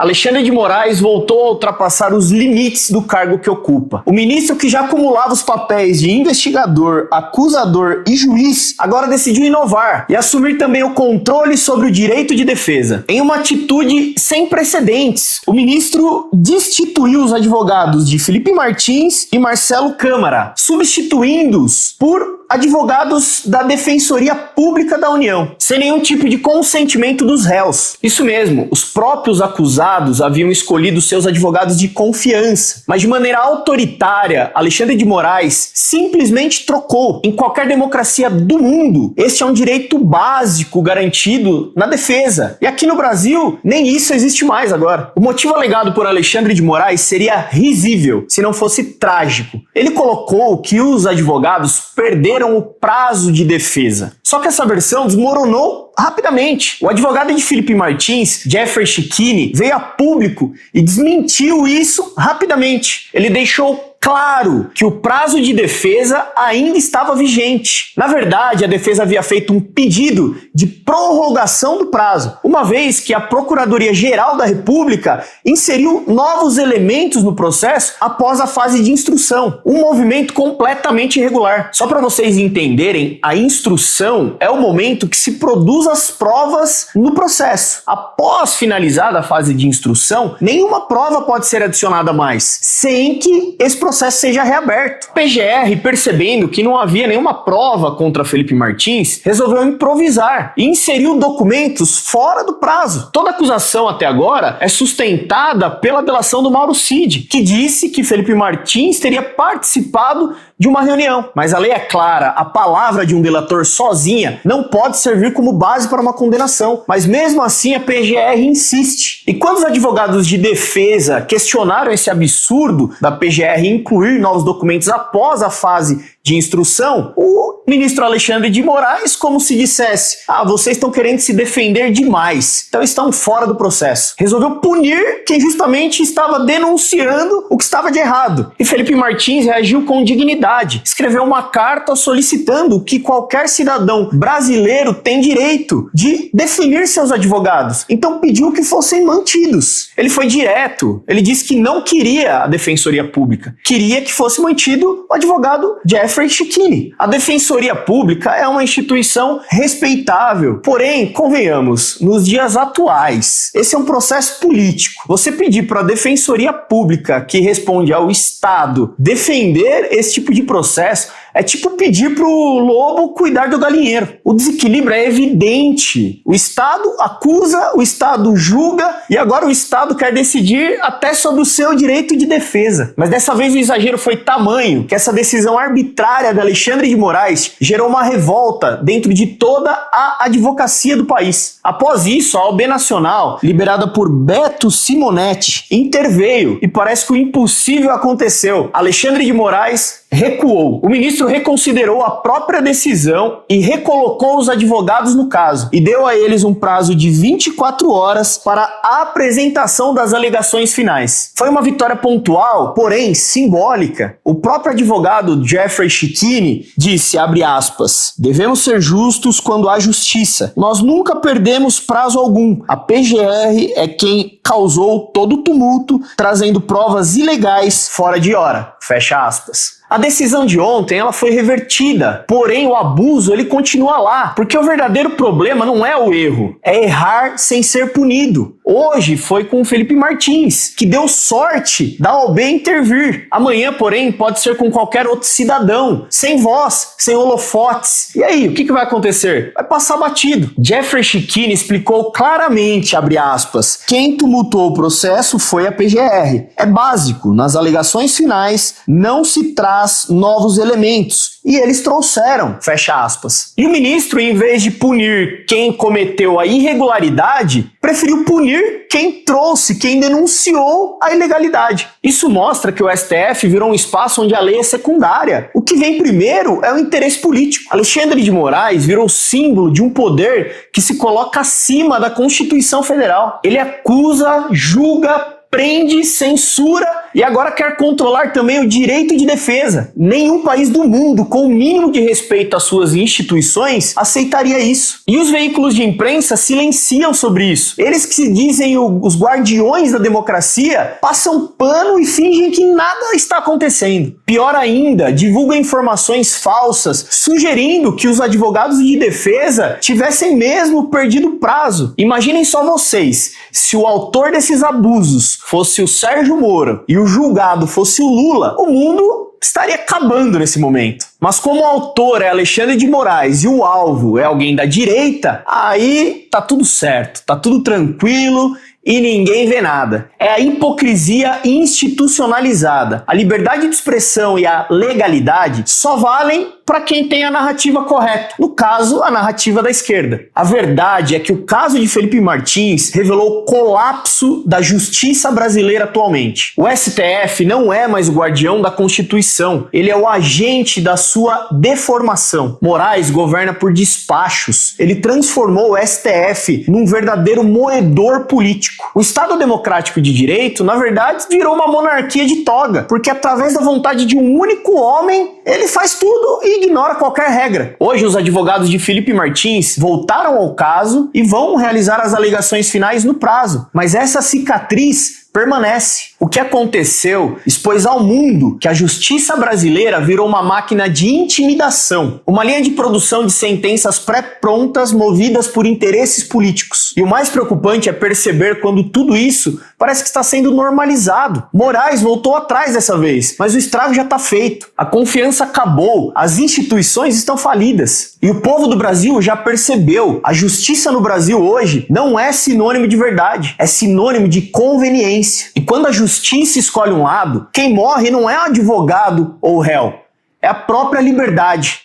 Alexandre de Moraes voltou a ultrapassar os limites do cargo que ocupa. O ministro que já acumulava os papéis de investigador, acusador e juiz, agora decidiu inovar e assumir também o controle sobre o direito de defesa. Em uma atitude sem precedentes, o ministro destituiu os advogados de Felipe Martins e Marcelo Câmara, substituindo-os por advogados da Defensoria Pública da União, sem nenhum tipo de consentimento dos réus. Isso mesmo, os próprios acusados haviam escolhido seus advogados de confiança, mas de maneira autoritária, Alexandre de Moraes simplesmente trocou. Em qualquer democracia do mundo, este é um direito básico garantido na defesa. E aqui no Brasil, nem isso existe mais agora. O motivo alegado por Alexandre de Moraes seria risível, se não fosse trágico. Ele colocou que os advogados perderam o prazo de defesa. Só que essa versão desmoronou rapidamente. O advogado de Felipe Martins, Jeffrey Chechini, veio a público e desmentiu isso rapidamente. Ele deixou claro que o prazo de defesa ainda estava vigente. Na verdade, a defesa havia feito um pedido de prorrogação do prazo, uma vez que a Procuradoria-Geral da República inseriu novos elementos no processo após a fase de instrução. Um movimento completamente irregular. Só para vocês entenderem, a instrução é o momento que se produz as provas no processo. Após finalizada a fase de instrução, nenhuma prova pode ser adicionada mais, sem que esse processo seja reaberto. O PGR, percebendo que não havia nenhuma prova contra Felipe Martins, resolveu improvisar e inseriu documentos fora do prazo. Toda acusação até agora é sustentada pela delação do Mauro Cid, que disse que Felipe Martins teria participado de uma reunião. Mas a lei é clara, a palavra de um delator sozinha não pode servir como base para uma condenação. Mas mesmo assim a PGR insiste. E quando os advogados de defesa questionaram esse absurdo da PGR incluir novos documentos após a fase de instrução, o ministro Alexandre de Moraes, como se dissesse: vocês estão querendo se defender demais, então estão fora do processo. Resolveu punir quem justamente estava denunciando o que estava de errado. E Felipe Martins reagiu com dignidade. Escreveu uma carta solicitando que qualquer cidadão brasileiro tem direito de definir seus advogados. Então pediu que fossem mantidos. Ele foi direto. Ele disse que não queria a Defensoria Pública. Queria que fosse mantido o advogado Jeffrey Chechini. A Defensoria Pública é uma instituição respeitável. Porém, convenhamos, nos dias atuais, esse é um processo político. Você pedir para a Defensoria Pública, que responde ao Estado, defender esse tipo de processo, é tipo pedir para o lobo cuidar do galinheiro. O desequilíbrio é evidente. O Estado acusa, o Estado julga e agora o Estado quer decidir até sobre o seu direito de defesa. Mas dessa vez o exagero foi tamanho que essa decisão arbitrária de Alexandre de Moraes gerou uma revolta dentro de toda a advocacia do país. Após isso, a OAB Nacional, liderada por Beto Simonetti, interveio e parece que o impossível aconteceu. Alexandre de Moraes recuou. O ministro reconsiderou a própria decisão e recolocou os advogados no caso e deu a eles um prazo de 24 horas para a apresentação das alegações finais. Foi uma vitória pontual, porém simbólica. O próprio advogado Jeffrey Chechini disse, abre aspas, devemos ser justos quando há justiça. Nós nunca perdemos prazo algum. A PGR é quem causou todo o tumulto, trazendo provas ilegais fora de hora. Fecha aspas. A decisão de ontem ela foi revertida, porém o abuso ele continua lá, porque o verdadeiro problema não é o erro, é errar sem ser punido. Hoje foi com o Felipe Martins, que deu sorte da OAB intervir. Amanhã, porém, pode ser com qualquer outro cidadão, sem voz, sem holofotes. E aí, o que vai acontecer? Vai passar batido. Jeffrey Chechini explicou claramente, abre aspas, quem tumultuou o processo foi a PGR. É básico, nas alegações finais não se traz novos elementos. E eles trouxeram, fecha aspas. E o ministro, em vez de punir quem cometeu a irregularidade, preferiu punir quem trouxe, quem denunciou a ilegalidade. Isso mostra que o STF virou um espaço onde a lei é secundária. O que vem primeiro é o interesse político. Alexandre de Moraes virou símbolo de um poder que se coloca acima da Constituição Federal. Ele acusa, julga, prende, censura E agora quer controlar também o direito de defesa. Nenhum país do mundo, com o mínimo de respeito às suas instituições, aceitaria isso. E os veículos de imprensa silenciam sobre isso. Eles que se dizem os guardiões da democracia, passam pano e fingem que nada está acontecendo. Pior ainda, divulgam informações falsas, sugerindo que os advogados de defesa tivessem mesmo perdido o prazo. Imaginem só vocês, se o autor desses abusos fosse o Sérgio Moro e o julgado fosse o Lula, o mundo estaria acabando nesse momento. Mas como o autor é Alexandre de Moraes e o alvo é alguém da direita, aí tá tudo certo, tá tudo tranquilo e ninguém vê nada. É a hipocrisia institucionalizada. A liberdade de expressão e a legalidade só valem para quem tem a narrativa correta. No caso, a narrativa da esquerda. A verdade é que o caso de Felipe Martins revelou o colapso da justiça brasileira atualmente. O STF não é mais o guardião da Constituição. Ele é o agente da sua deformação. Moraes governa por despachos. Ele transformou o STF num verdadeiro moedor político. O Estado Democrático de Direito, na verdade, virou uma monarquia de toga, porque através da vontade de um único homem, ele faz tudo e ignora qualquer regra. Hoje, os advogados de Felipe Martins voltaram ao caso e vão realizar as alegações finais no prazo. Mas essa cicatriz permanece. O que aconteceu expôs ao mundo que a justiça brasileira virou uma máquina de intimidação, uma linha de produção de sentenças pré-prontas movidas por interesses políticos. E o mais preocupante é perceber quando tudo isso parece que está sendo normalizado. Moraes voltou atrás dessa vez, mas o estrago já está feito. A confiança acabou, as instituições estão falidas. E o povo do Brasil já percebeu, a justiça no Brasil hoje não é sinônimo de verdade, é sinônimo de conveniência. E quando a justiça escolhe um lado, quem morre não é o advogado ou o réu, é a própria liberdade.